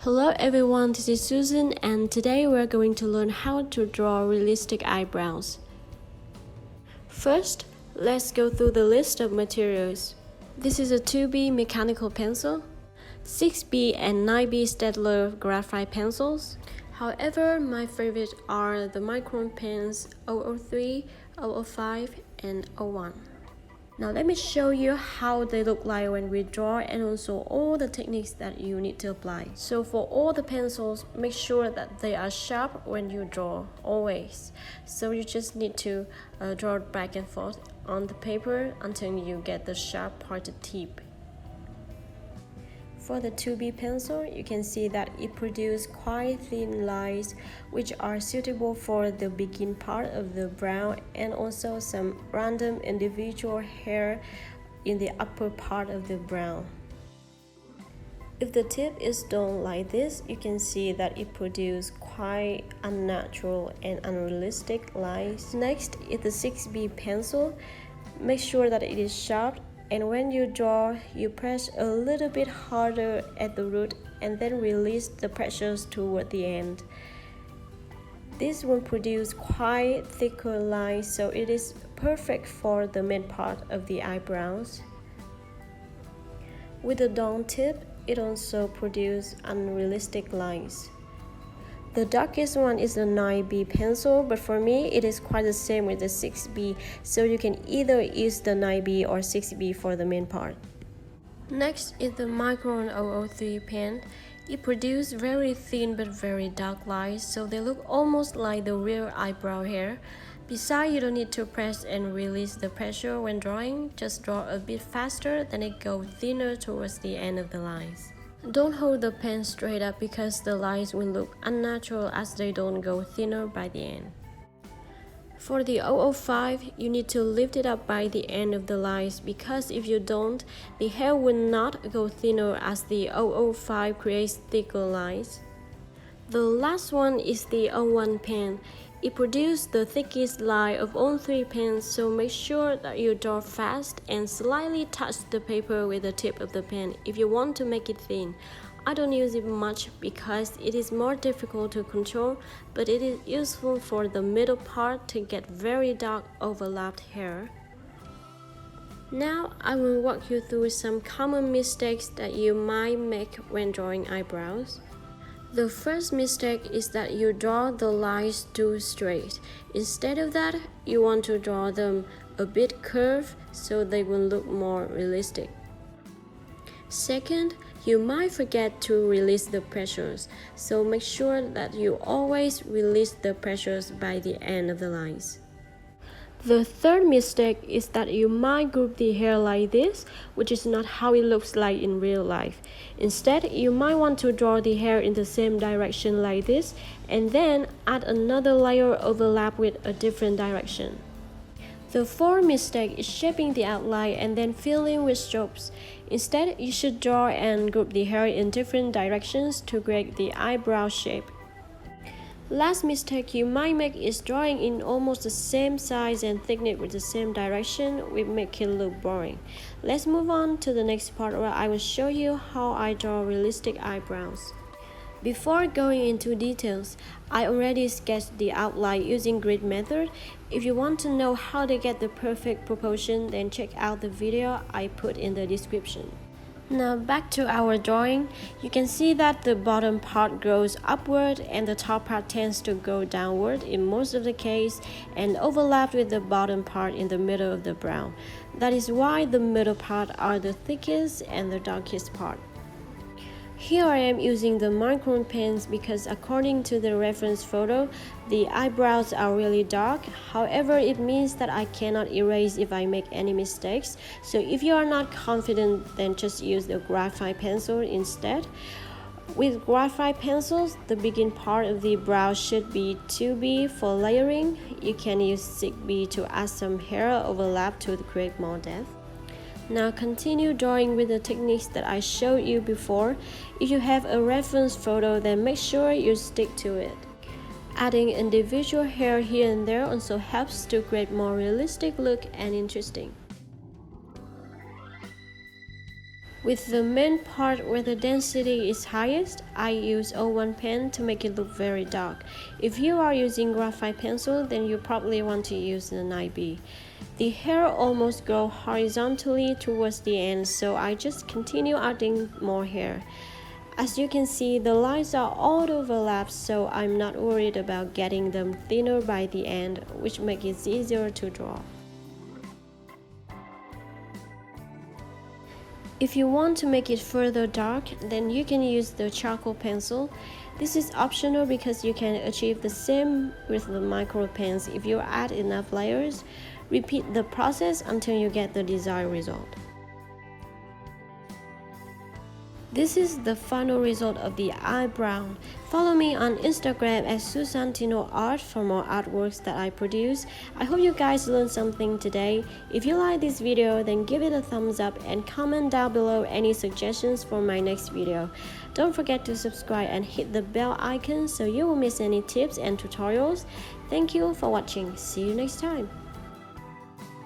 Hello everyone, this is Susan and today we're going to learn how to draw realistic eyebrows. First, let's go through the list of materials. This is a 2B mechanical pencil, 6B and 9B Staedtler graphite pencils. However, my favorite are the micron pens 003, 005 and 01. Now let me show you how they look like when we draw and also all the techniques that you need to apply. So for all the pencils, make sure that they are sharp when you draw, always. So you just need to draw back and forth on the paper until you get the sharp pointed tip. For the 2B pencil, you can see that it produces quite thin lines which are suitable for the begin part of the brow and also some random individual hair in the upper part of the brow. If the tip is done like this, you can see that it produces quite unnatural and unrealistic lines. Next is the 6B pencil. Make sure that it is sharp. And when you draw, you press a little bit harder at the root and then release the pressures toward the end. This will produce quite thicker lines, so it is perfect for the main part of the eyebrows. With the down tip, it also produces unrealistic lines. The darkest one is the 9B pencil, but for me it is quite the same with the 6B, so you can either use the 9B or 6B for the main part. Next is the micron 003 pen. It produces very thin but very dark lines, so they look almost like the real eyebrow hair. Besides, you don't need to press and release the pressure when drawing, just draw a bit faster, then it goes thinner towards the end of the lines. Don't hold the pen straight up because the lines will look unnatural as they don't go thinner by the end. For the 005, you need to lift it up by the end of the lines because if you don't, the hair will not go thinner as the 005 creates thicker lines. The last one is the 01 pen. It produces the thickest line of all three pens, so make sure that you draw fast and slightly touch the paper with the tip of the pen if you want to make it thin. I don't use it much because it is more difficult to control, but it is useful for the middle part to get very dark overlapped hair. Now I will walk you through some common mistakes that you might make when drawing eyebrows. The first mistake is that you draw the lines too straight. Instead of that, you want to draw them a bit curved so they will look more realistic. Second, you might forget to release the pressures, so make sure that you always release the pressures by the end of the lines. The third mistake is that you might group the hair like this, which is not how it looks like in real life. Instead, you might want to draw the hair in the same direction like this, and then add another layer overlap with a different direction. The fourth mistake is shaping the outline and then filling with strokes. Instead, you should draw and group the hair in different directions to create the eyebrow shape. Last mistake you might make is drawing in almost the same size and thickness with the same direction, which make it look boring. Let's move on to the next part where I will show you how I draw realistic eyebrows. Before going into details, I already sketched the outline using grid method. If you want to know how to get the perfect proportion, then check out the video I put in the description. Now back to our drawing, you can see that the bottom part grows upward and the top part tends to go downward in most of the case and overlap with the bottom part in the middle of the brow. That is why the middle part are the thickest and the darkest part. Here I am using the micron pens because according to the reference photo, the eyebrows are really dark. However, it means that I cannot erase if I make any mistakes. So if you are not confident, then just use the graphite pencil instead. With graphite pencils, the begin part of the brow should be 2B for layering. You can use 6B to add some hair overlap to create more depth. Now continue drawing with the techniques that I showed you before. If you have a reference photo, then make sure you stick to it. Adding individual hair here and there also helps to create more realistic look and interesting. With the main part where the density is highest, I use 01 pen to make it look very dark. If you are using graphite pencil, then you probably want to use the 9B. The hair almost grow horizontally towards the end, so I just continue adding more hair. As you can see, the lines are all overlapped, so I'm not worried about getting them thinner by the end, which makes it easier to draw. If you want to make it further dark, then you can use the charcoal pencil. This is optional because you can achieve the same with the micro pens if you add enough layers. Repeat the process until you get the desired result. This is the final result of the eyebrow. Follow me on Instagram at susantinoart for more artworks that I produce. I hope you guys learned something today. If you like this video, then give it a thumbs up and comment down below any suggestions for my next video. Don't forget to subscribe and hit the bell icon so you won't miss any tips and tutorials. Thank you for watching. See you next time.